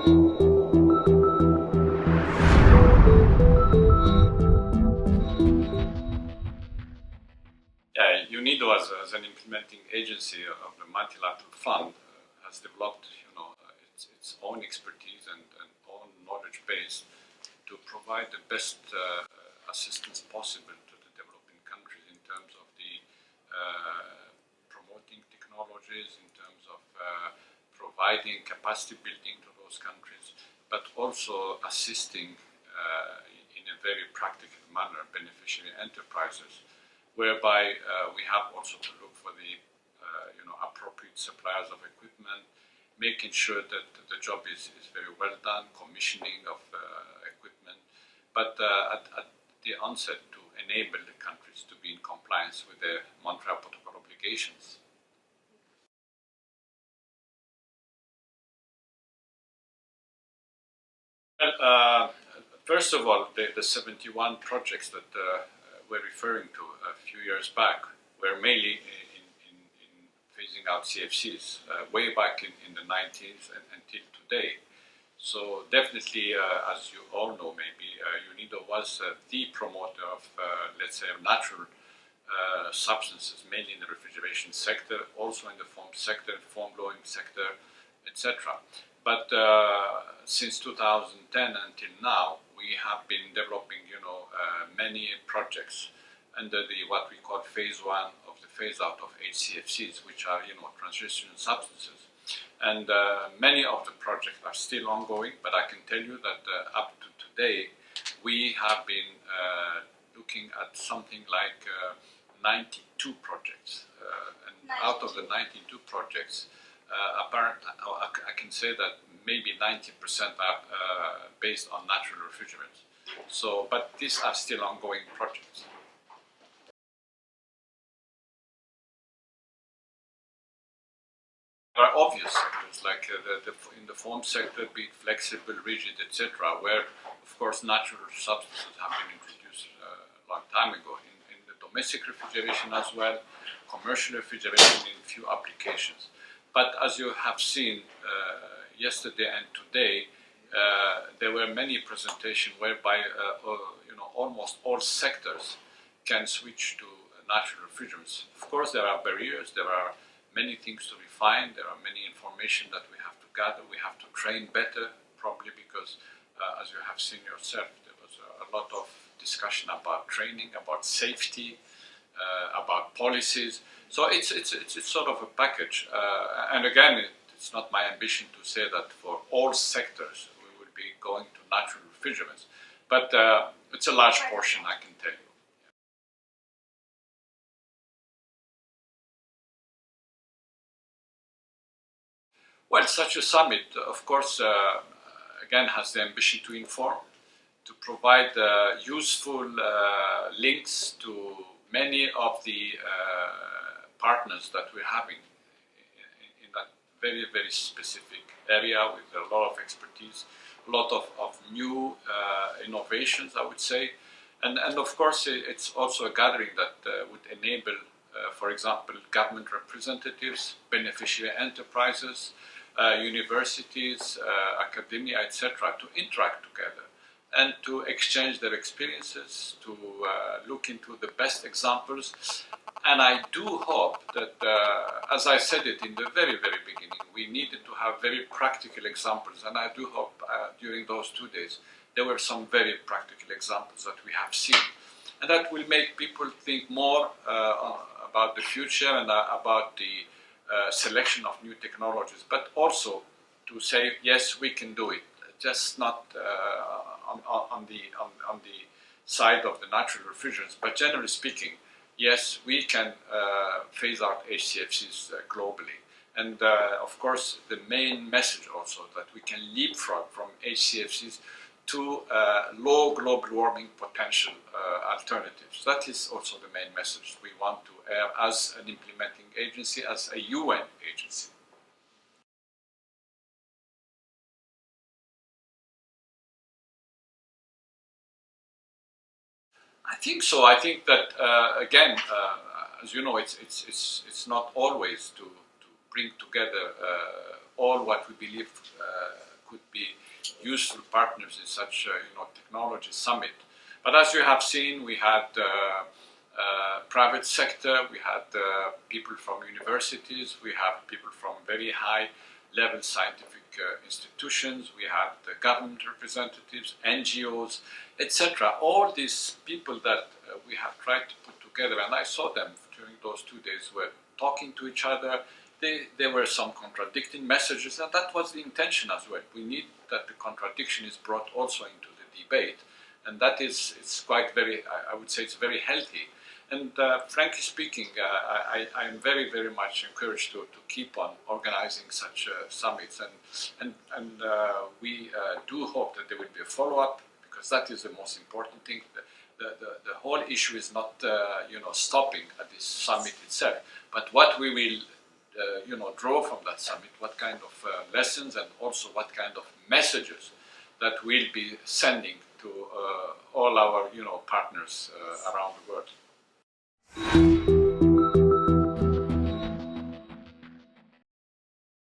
UNIDO, as an implementing agency of the multilateral fund, has developed, its own expertise and own knowledge base to provide the best assistance possible to the developing countries in terms of the promoting technologies, in terms of providing capacity building to those countries, but also assisting in a very practical manner beneficiary enterprises, whereby we have also to look for the appropriate suppliers of equipment, making sure that the job is very well done, commissioning of equipment, but at the onset to enable the countries to be in compliance with the Montreal Protocol obligations. Well, first of all, the 71 projects that we're referring to a few years back were mainly in phasing out CFCs way back in the 90s and until today. So definitely, as you all know, maybe UNIDO was the promoter of, let's say, natural substances, mainly in the refrigeration sector, also in the foam sector, foam blowing sector, etc. But since 2010 until now, we have been developing, many projects under the what we call phase one of the phase out of HCFCs, which are, transition substances. And many of the projects are still ongoing, but I can tell you that up to today, we have been looking at something like 92 projects. And 92. Out of the 92 projects, I can say that maybe 90% are based on natural refrigerants. So, but these are still ongoing projects. There are obvious sectors like in the foam sector, be it flexible, rigid, etc., where, of course, natural substances have been introduced a long time ago. In the domestic refrigeration as well, commercial refrigeration in few applications. But as you have seen yesterday and today, there were many presentations whereby almost all sectors can switch to natural refrigerants. Of course, there are barriers, there are many things to refine, there are many information that we have to gather, we have to train better, probably because, as you have seen yourself, there was a lot of discussion about training, about safety, about policies. So it's sort of a package. And again, it's not my ambition to say that for all sectors we will be going to natural refrigerants, but it's a large portion, I can tell you. Well, such a summit, of course, again, has the ambition to inform, to provide useful links to many of the partners that we're having in that very, very specific area with a lot of expertise, a lot of new innovations, I would say. And of course, it's also a gathering that would enable, for example, government representatives, beneficiary enterprises, universities, academia, etc., to interact together and to exchange their experiences, to look into the best examples. And I do hope that, as I said it in the very, very beginning, we needed to have very practical examples. And I do hope during those 2 days, there were some very practical examples that we have seen. And that will make people think more about the future and about the selection of new technologies, but also to say, yes, we can do it, just not on the side of the natural refrigerants, but generally speaking, yes, we can phase out HCFCs globally. And of course, the main message also that we can leapfrog from HCFCs to low global warming potential alternatives. That is also the main message we want to air as an implementing agency, as a UN agency. I think so. I think that again, as you know, it's not always to bring together all what we believe could be useful partners in such technology summit. But as you have seen, we had private sector, we had people from universities, we have people from very high level scientific institutions, we had government representatives, NGOs, etc. All these people that we have tried to put together, and I saw them during those 2 days, were talking to each other. There were some contradicting messages, and that was the intention as well. We need that the contradiction is brought also into the debate, and that is, it's quite very, I would say it's very healthy. And frankly speaking, I am very, very much encouraged to keep on organizing such summits, and we do hope that there will be a follow-up, because that is the most important thing. The whole issue is not stopping at this summit itself, but what we will draw from that summit, what kind of lessons, and also what kind of messages that we'll be sending to all our partners around the world.